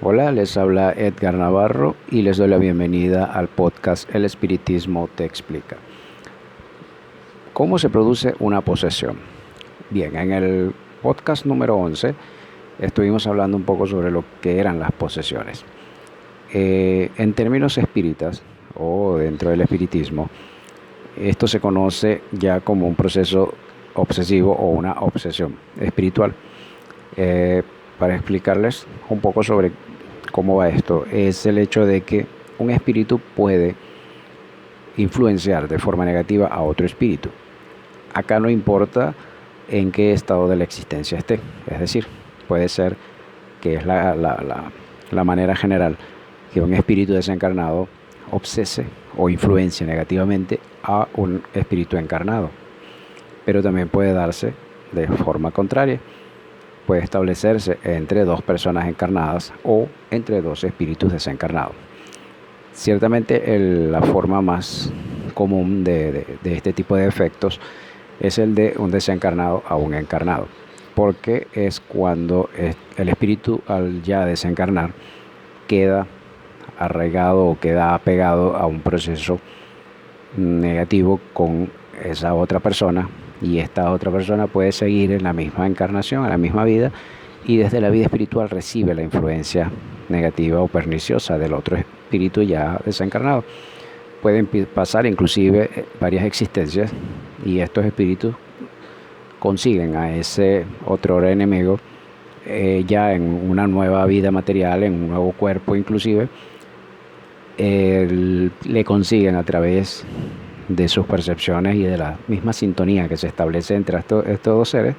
Hola, les habla Edgar Navarro y les doy la bienvenida al podcast El Espiritismo te explica. ¿Cómo se produce una posesión? Bien, en el podcast número 11 estuvimos hablando un poco sobre lo que eran las posesiones. En términos espíritas o dentro del espiritismo, esto se conoce ya como un proceso obsesivo o una obsesión espiritual. Eh, para explicarles un poco sobre cómo va esto, es el hecho de que un espíritu puede influenciar de forma negativa a otro espíritu. Acá no importa en qué estado de la existencia esté, es decir, puede ser que es la manera general que un espíritu desencarnado obsese o influencia negativamente a un espíritu encarnado, pero también puede darse de forma contraria. Puede establecerse entre dos personas encarnadas o entre dos espíritus desencarnados. Ciertamente la forma más común de este tipo de efectos es el de un desencarnado a un encarnado, porque es cuando el espíritu al ya desencarnar queda arraigado o queda apegado a un proceso negativo con esa otra persona, y esta otra persona puede seguir en la misma encarnación, en la misma vida, y desde la vida espiritual recibe la influencia negativa o perniciosa del otro espíritu ya desencarnado. Pueden pasar inclusive varias existencias y estos espíritus consiguen a ese otro enemigo ya en una nueva vida material, en un nuevo cuerpo inclusive, le consiguen a través de sus percepciones y de la misma sintonía que se establece entre estos dos seres,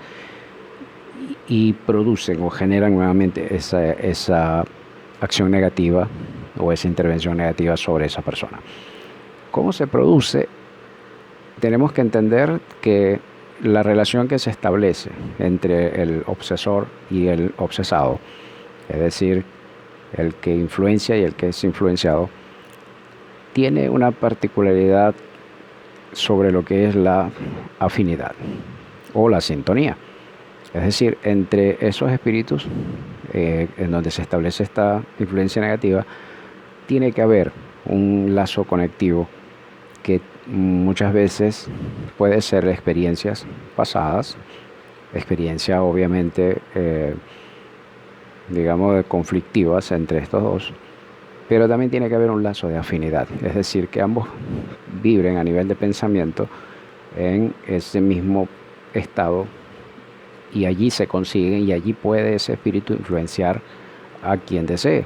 y producen o generan nuevamente esa acción negativa o esa intervención negativa sobre esa persona. ¿Cómo se produce? Tenemos que entender que la relación que se establece entre el obsesor y el obsesado, es decir, el que influencia y el que es influenciado, tiene una particularidad sobre lo que es la afinidad o la sintonía. Es decir, entre esos espíritus en donde se establece esta influencia negativa, tiene que haber un lazo conectivo que muchas veces puede ser experiencias pasadas, experiencias obviamente, digamos, conflictivas entre estos dos, pero también tiene que haber un lazo de afinidad, es decir, que ambos vibren a nivel de pensamiento en ese mismo estado, y allí se consiguen y allí puede ese espíritu influenciar a quien desee.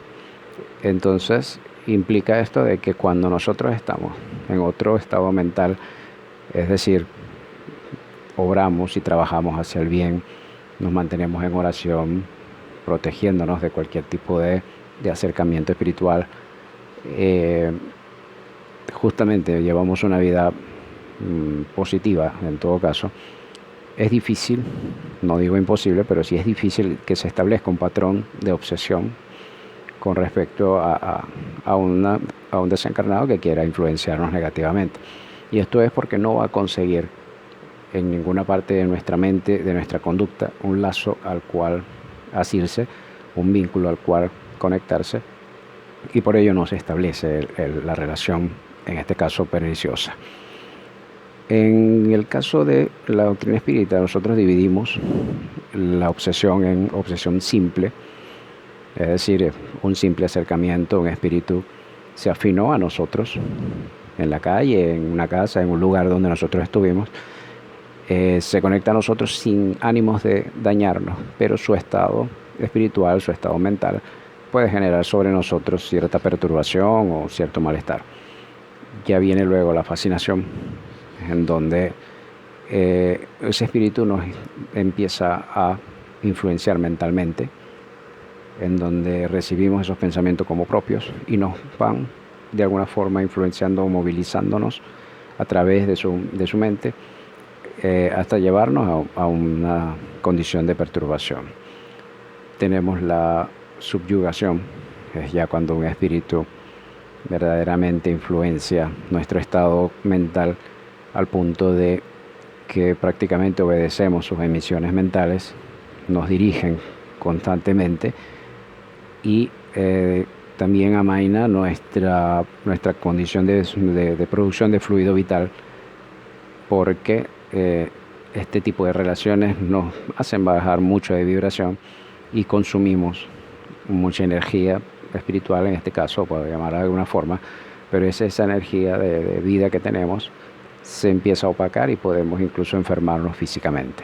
Entonces implica esto de que cuando nosotros estamos en otro estado mental, es decir, obramos y trabajamos hacia el bien, nos mantenemos en oración, protegiéndonos de cualquier tipo de acercamiento espiritual, justamente llevamos una vida positiva en todo caso, es difícil, no digo imposible, pero sí es difícil que se establezca un patrón de obsesión con respecto a un desencarnado que quiera influenciarnos negativamente. Y esto es porque no va a conseguir en ninguna parte de nuestra mente, de nuestra conducta, un lazo al cual asirse, un vínculo al cual conectarse, y por ello no se establece la relación, en este caso, perniciosa. En el caso de la doctrina espírita, nosotros dividimos la obsesión en obsesión simple, es decir, un simple acercamiento, un espíritu se afinó a nosotros en la calle, en una casa, en un lugar donde nosotros estuvimos, se conecta a nosotros sin ánimos de dañarnos, pero su estado espiritual, su estado mental, puede generar sobre nosotros cierta perturbación o cierto malestar. Ya viene luego la fascinación, en donde ese espíritu nos empieza a influenciar mentalmente, en donde recibimos esos pensamientos como propios y nos van de alguna forma influenciando o movilizándonos a través de su mente, hasta llevarnos a una condición de perturbación. Tenemos la subyugación, es ya cuando un espíritu verdaderamente influencia nuestro estado mental al punto de que prácticamente obedecemos sus emisiones mentales, nos dirigen constantemente y también amaina nuestra condición de producción de fluido vital, porque este tipo de relaciones nos hacen bajar mucho de vibración y consumimos mucha energía espiritual, en este caso, puedo llamarla de alguna forma, pero es esa energía de vida que tenemos se empieza a opacar y podemos incluso enfermarnos físicamente.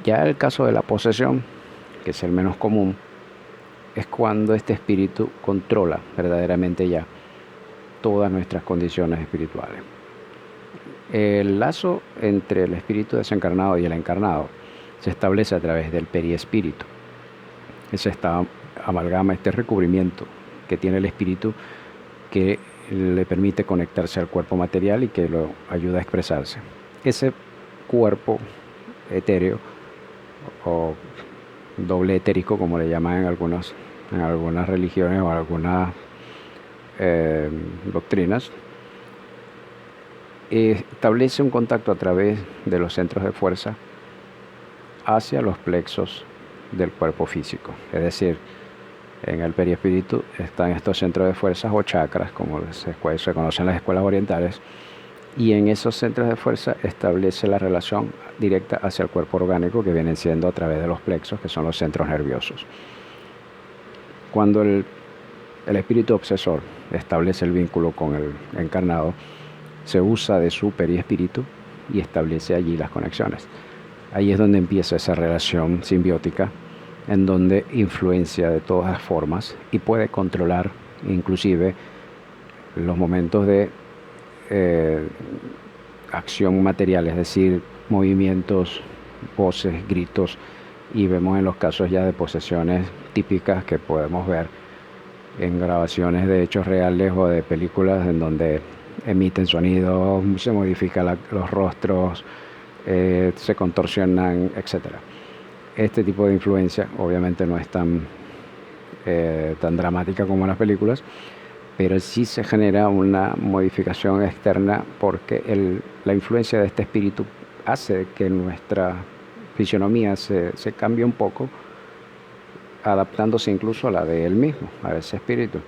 Ya el caso de la posesión, que es el menos común, es cuando este espíritu controla verdaderamente ya todas nuestras condiciones espirituales. El lazo entre el espíritu desencarnado y el encarnado se establece a través del periespíritu. Es esta amalgama, este recubrimiento que tiene el espíritu que le permite conectarse al cuerpo material y que lo ayuda a expresarse. Ese cuerpo etéreo o doble etérico, como le llaman en algunas religiones o algunas doctrinas, establece un contacto a través de los centros de fuerza hacia los plexos del cuerpo físico. Es decir, en el periespíritu están estos centros de fuerzas o chakras, como se conocen en las escuelas orientales, y en esos centros de fuerza establece la relación directa hacia el cuerpo orgánico, que vienen siendo a través de los plexos, que son los centros nerviosos. Cuando el espíritu obsesor establece el vínculo con el encarnado, se usa de su periespíritu y establece allí las conexiones. Ahí es donde empieza esa relación simbiótica, en donde influencia de todas las formas y puede controlar inclusive los momentos de acción material, es decir, movimientos, voces, gritos, y vemos en los casos ya de posesiones típicas que podemos ver en grabaciones de hechos reales o de películas en donde emiten sonidos, se modifican los rostros, se contorsionan, etc. Este tipo de influencia obviamente no es tan dramática como en las películas, pero sí se genera una modificación externa porque la influencia de este espíritu hace que nuestra fisionomía se cambie un poco, adaptándose incluso a la de él mismo, a ese espíritu,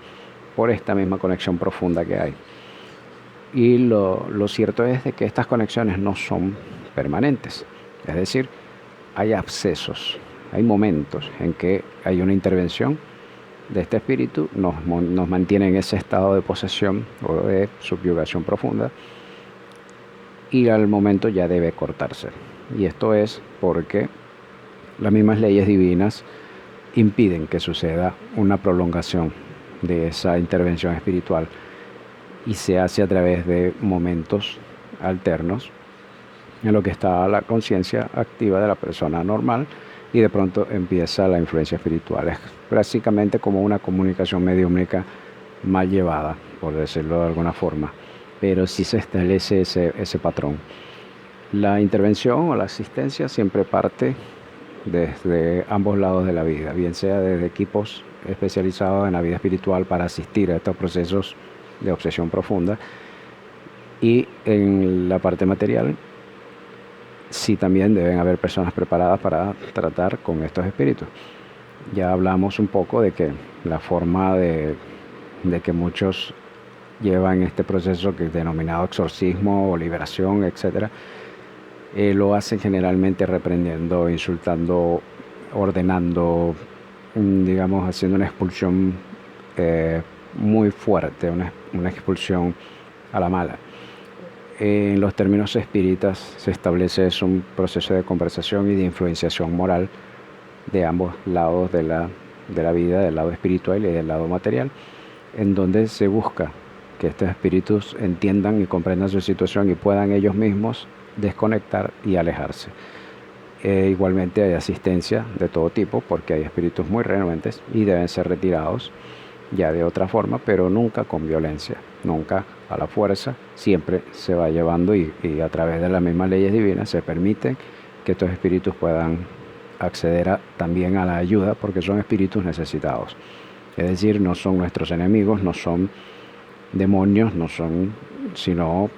por esta misma conexión profunda que hay. Y lo cierto es de que estas conexiones no son permanentes, es decir, hay abscesos, hay momentos en que hay una intervención de este espíritu, nos mantiene en ese estado de posesión o de subyugación profunda, y al momento ya debe cortarse. Y esto es porque las mismas leyes divinas impiden que suceda una prolongación de esa intervención espiritual, y se hace a través de momentos alternos en lo que está la conciencia activa de la persona normal, y de pronto empieza la influencia espiritual. Es básicamente como una comunicación mediúmnica mal llevada, por decirlo de alguna forma, pero sí se establece ese patrón. La intervención o la asistencia siempre parte desde ambos lados de la vida, bien sea desde equipos especializados en la vida espiritual para asistir a estos procesos de obsesión profunda, y en la parte material sí también deben haber personas preparadas para tratar con estos espíritus. Ya hablamos un poco de que la forma de que muchos llevan este proceso que es denominado exorcismo o liberación, etc., lo hacen generalmente reprendiendo, insultando, ordenando, digamos, haciendo una expulsión muy fuerte, una expulsión a la mala. En los términos espíritas se establece un proceso de conversación y de influenciación moral de ambos lados de la vida, del lado espiritual y del lado material, en donde se busca que estos espíritus entiendan y comprendan su situación y puedan ellos mismos desconectar y alejarse. Igualmente hay asistencia de todo tipo, porque hay espíritus muy renuentes y deben ser retirados ya de otra forma, pero nunca con violencia, nunca a la fuerza. Siempre se va llevando y a través de las mismas leyes divinas se permite que estos espíritus puedan acceder también a la ayuda, porque son espíritus necesitados. Es decir, no son nuestros enemigos, no son demonios, no son sino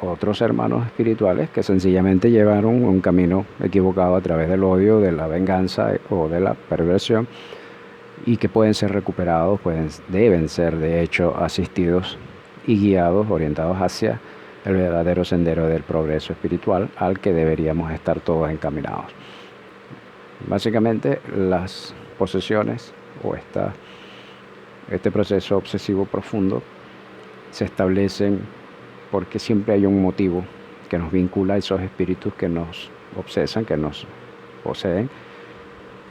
otros hermanos espirituales que sencillamente llevaron un camino equivocado a través del odio, de la venganza o de la perversión, y que pueden ser recuperados, deben ser de hecho asistidos y guiados, orientados hacia el verdadero sendero del progreso espiritual al que deberíamos estar todos encaminados. Básicamente las posesiones o este proceso obsesivo profundo se establecen porque siempre hay un motivo que nos vincula a esos espíritus que nos obsesan, que nos poseen,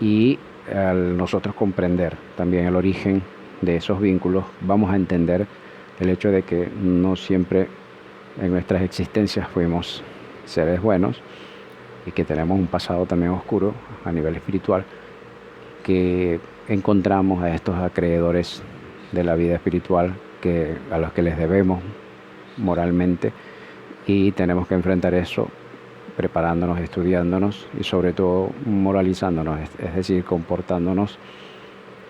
y al nosotros comprender también el origen de esos vínculos, vamos a entender el hecho de que no siempre en nuestras existencias fuimos seres buenos y que tenemos un pasado también oscuro a nivel espiritual, que encontramos a estos acreedores de la vida espiritual a los que les debemos moralmente, y tenemos que enfrentar eso preparándonos, estudiándonos y sobre todo moralizándonos, es decir, comportándonos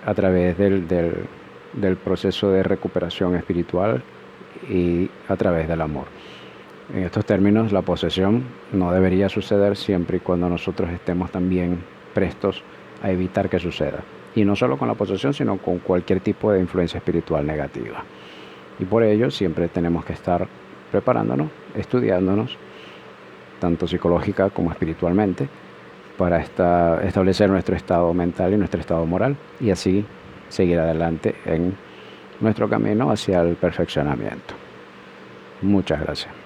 a través del proceso de recuperación espiritual y a través del amor. En estos términos, la posesión no debería suceder siempre y cuando nosotros estemos también prestos a evitar que suceda. Y no solo con la posesión, sino con cualquier tipo de influencia espiritual negativa. Y por ello siempre tenemos que estar preparándonos, estudiándonos, tanto psicológica como espiritualmente, para establecer nuestro estado mental y nuestro estado moral, y así seguir adelante en nuestro camino hacia el perfeccionamiento. Muchas gracias.